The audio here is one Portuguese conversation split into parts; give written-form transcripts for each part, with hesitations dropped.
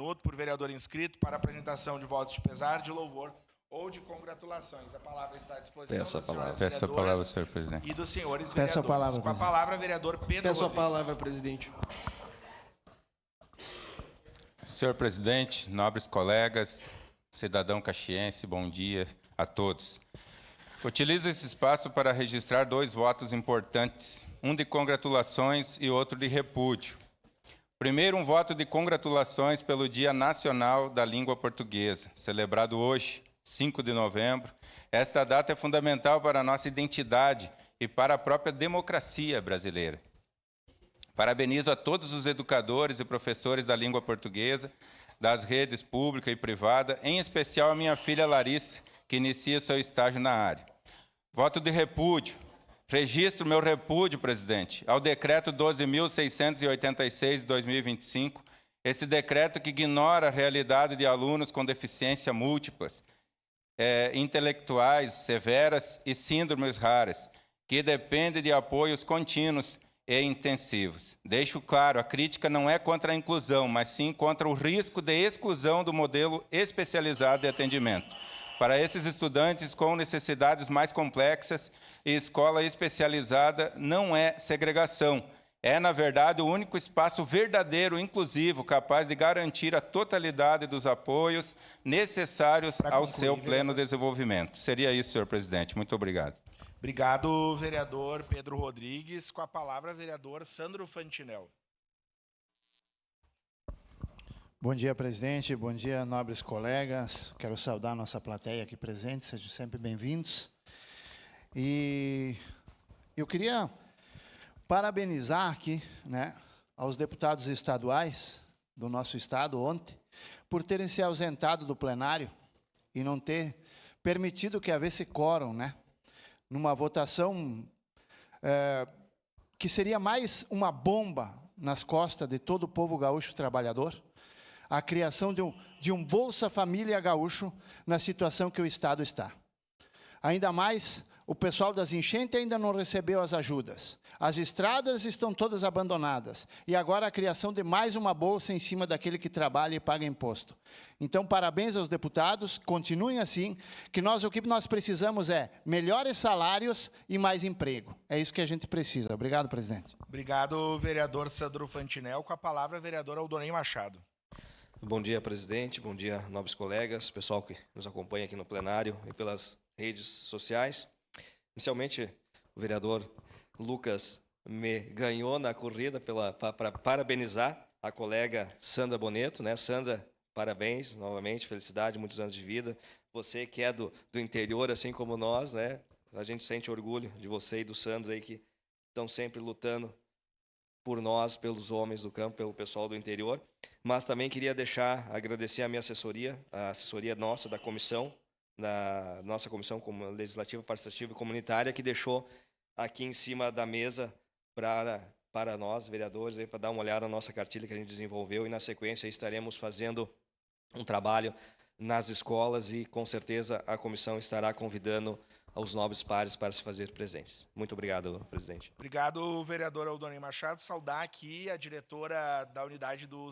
minuto por vereador inscrito para apresentação de votos de pesar, de louvor ou de congratulações. A palavra está à disposição das senhoras Peço a palavra, vereadoras senhor presidente. e dos senhores Peço a vereadores. palavra, Com a palavra, vereador Pedro Peço a Rodrigues. palavra, presidente. Senhor presidente, nobres colegas, cidadão caxiense, bom dia a todos. Utilizo esse espaço para registrar 2 votos importantes, um de congratulações e outro de repúdio. Primeiro, um voto de congratulações pelo Dia Nacional da Língua Portuguesa, celebrado hoje, 5 de novembro. Esta data é fundamental para a nossa identidade e para a própria democracia brasileira. Parabenizo a todos os educadores e professores da língua portuguesa, das redes pública e privada, em especial a minha filha Larissa, que inicia seu estágio na área. Voto de repúdio. Registro meu repúdio, presidente, ao decreto 12.686 de 2025, esse decreto que ignora a realidade de alunos com deficiência múltiplas, intelectuais severas e síndromes raras, que dependem de apoios contínuos e intensivos. Deixo claro, a crítica não é contra a inclusão, mas sim contra o risco de exclusão do modelo especializado de atendimento. Para esses estudantes com necessidades mais complexas, e escola especializada não é segregação. É, na verdade, o único espaço verdadeiro, inclusivo, capaz de garantir a totalidade dos apoios necessários ao seu pleno desenvolvimento. Seria isso, senhor presidente. Muito obrigado. Obrigado, vereador Pedro Rodrigues. Com a palavra, vereador Sandro Fantinel. Bom dia, presidente. Bom dia, nobres colegas. Quero saudar a nossa plateia aqui presente. Sejam sempre bem-vindos. E eu queria parabenizar aqui, aos deputados estaduais do nosso estado ontem, por terem se ausentado do plenário e não ter permitido que houvesse quórum, numa votação que seria mais uma bomba nas costas de todo o povo gaúcho trabalhador, a criação de um Bolsa Família gaúcho na situação que o Estado está. Ainda mais, o pessoal das enchentes ainda não recebeu as ajudas. As estradas estão todas abandonadas. E agora a criação de mais uma bolsa em cima daquele que trabalha e paga imposto. Então, parabéns aos deputados, continuem assim, que o que nós precisamos é melhores salários e mais emprego. É isso que a gente precisa. Obrigado, presidente. Obrigado, vereador Sandro Fantinel. Com a palavra, vereador Aldonei Machado. Bom dia, presidente. Bom dia, nobres colegas, pessoal que nos acompanha aqui no plenário e pelas redes sociais. Inicialmente, o vereador Lucas me ganhou na corrida para parabenizar a colega Sandra Boneto. Sandra, parabéns novamente, felicidade, muitos anos de vida. Você que é do interior, assim como nós, a gente sente orgulho de você e do Sandro aí que estão sempre lutando por nós, pelos homens do campo, pelo pessoal do interior. Mas também queria agradecer a minha assessoria, a assessoria nossa da comissão, da nossa comissão legislativa, participativa e comunitária, que deixou aqui em cima da mesa para nós, vereadores, para dar uma olhada na nossa cartilha que a gente desenvolveu, e na sequência estaremos fazendo um trabalho nas escolas e, com certeza, a comissão estará convidando aos nobres pares para se fazer presentes. Muito obrigado, presidente. Obrigado, vereador Aldonei Machado. Saudar aqui a diretora da unidade do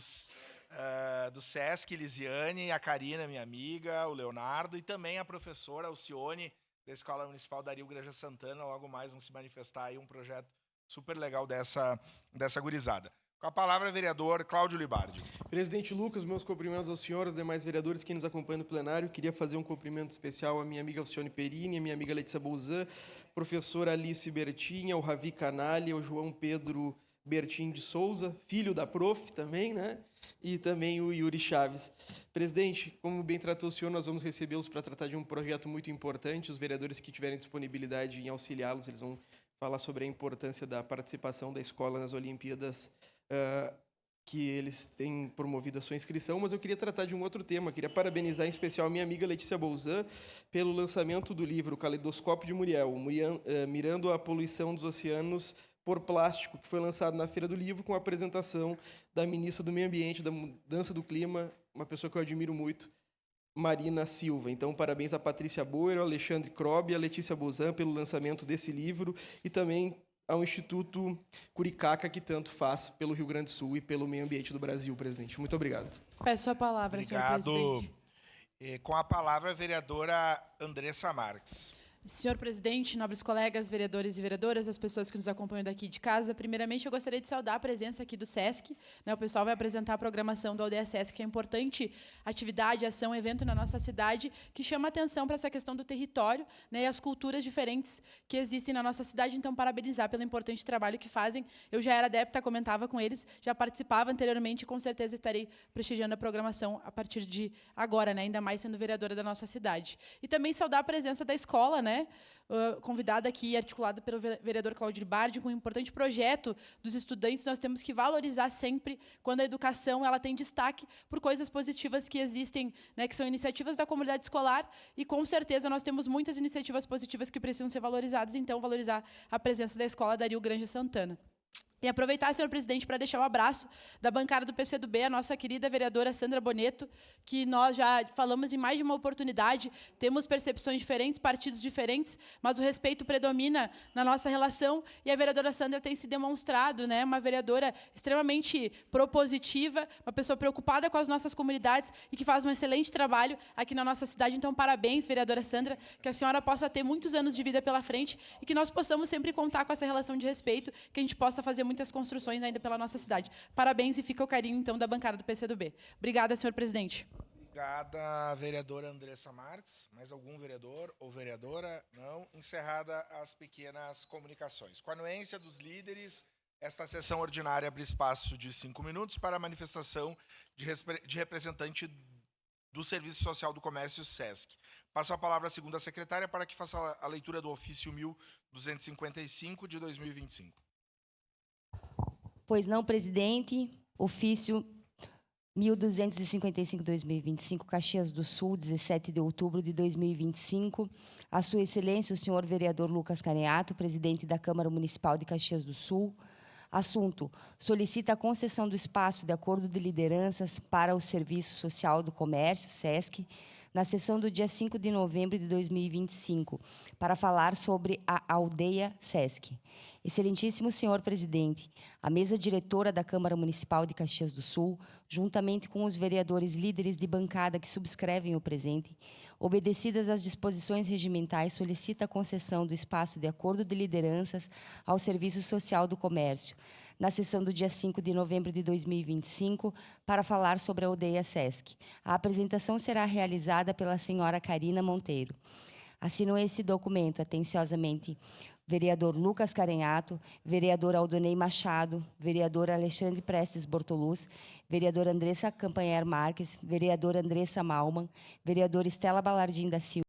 SESC, Lisiane, a Karina, minha amiga, o Leonardo, e também a professora Alcione, da Escola Municipal da Rio Granja Santana. Logo mais vão se manifestar aí um projeto super legal dessa gurizada. Com a palavra, vereador Cláudio Libardi. Presidente Lucas, meus cumprimentos ao senhor, aos demais vereadores que nos acompanham no plenário. Queria fazer um cumprimento especial à minha amiga Alcione Perini, à minha amiga Letícia Bouzan, professora Alice Bertin, ao Ravi Canalha, ao João Pedro Bertin de Souza, filho da prof também, e também o Yuri Chaves. Presidente, como bem tratou o senhor, nós vamos recebê-los para tratar de um projeto muito importante. Os vereadores que tiverem disponibilidade em auxiliá-los, eles vão falar sobre a importância da participação da escola nas Olimpíadas, que eles têm promovido a sua inscrição, mas eu queria tratar de um outro tema. Queria parabenizar em especial a minha amiga Letícia Bouzan pelo lançamento do livro Caleidoscópio de Muriel, mirando a poluição dos oceanos por plástico, que foi lançado na Feira do Livro, com a apresentação da ministra do Meio Ambiente, da Mudança do Clima, uma pessoa que eu admiro muito, Marina Silva. Então, parabéns a Patrícia Boer, ao Alexandre Krob e a Letícia Bouzan pelo lançamento desse livro, e também ao Instituto Curicaca, que tanto faz pelo Rio Grande do Sul e pelo meio ambiente do Brasil, presidente. Muito obrigado. Peço a palavra, senhor presidente. E com a palavra a vereadora Andressa Marques. Senhor presidente, nobres colegas, vereadores e vereadoras, as pessoas que nos acompanham daqui de casa, primeiramente eu gostaria de saudar a presença aqui do SESC. O pessoal vai apresentar a programação do Aldeia SESC, que é importante atividade, ação, evento na nossa cidade, que chama atenção para essa questão do território, e as culturas diferentes que existem na nossa cidade. Então, parabenizar pelo importante trabalho que fazem. Eu já era adepta, comentava com eles, já participava anteriormente e com certeza estarei prestigiando a programação a partir de agora, ainda mais sendo vereadora da nossa cidade. E também saudar a presença da escola, convidada aqui e articulada pelo vereador Claudio Bardi, com um importante projeto dos estudantes. Nós temos que valorizar sempre quando a educação ela tem destaque por coisas positivas que existem, que são iniciativas da comunidade escolar, e com certeza nós temos muitas iniciativas positivas que precisam ser valorizadas, então valorizar a presença da escola Dario Granja Santana. E aproveitar, senhor presidente, para deixar um abraço da bancada do PCdoB, a nossa querida vereadora Sandra Boneto, que nós já falamos em mais de uma oportunidade, temos percepções diferentes, partidos diferentes, mas o respeito predomina na nossa relação, e a vereadora Sandra tem se demonstrado uma vereadora extremamente propositiva, uma pessoa preocupada com as nossas comunidades e que faz um excelente trabalho aqui na nossa cidade. Então, parabéns, vereadora Sandra, que a senhora possa ter muitos anos de vida pela frente e que nós possamos sempre contar com essa relação de respeito, que a gente possa fazer muitas construções ainda pela nossa cidade. Parabéns e fica o carinho, então, da bancada do PCdoB. Obrigada, senhor presidente. Obrigada, vereadora Andressa Marques. Mais algum vereador ou vereadora? Não. Encerrada as pequenas comunicações. Com a anuência dos líderes, esta sessão ordinária abre espaço de 5 minutos para a manifestação de representante do Serviço Social do Comércio SESC. Passo a palavra à segunda secretária para que faça a leitura do ofício 1255 de 2025. Pois não, presidente. Ofício 1255/2025, Caxias do Sul, 17 de outubro de 2025. A Sua Excelência, o senhor vereador Lucas Caneato, presidente da Câmara Municipal de Caxias do Sul. Assunto: solicita a concessão do espaço de acordo de lideranças para o Serviço Social do Comércio, SESC, na sessão do dia 5 de novembro de 2025, para falar sobre a Aldeia SESC. Excelentíssimo senhor presidente, a mesa diretora da Câmara Municipal de Caxias do Sul, juntamente com os vereadores líderes de bancada que subscrevem o presente, obedecidas às disposições regimentais, solicita a concessão do espaço de acordo de lideranças ao Serviço Social do Comércio, na sessão do dia 5 de novembro de 2025, para falar sobre a Aldeia SESC. A apresentação será realizada pela senhora Karina Monteiro. Assinam esse documento, atenciosamente, vereador Lucas Carenhato, vereador Aldonei Machado, vereador Alexandre Prestes Bortoluz, vereadora Andressa Campanher Marques, vereadora Andressa Malman, vereadora Estela Balardim da Silva,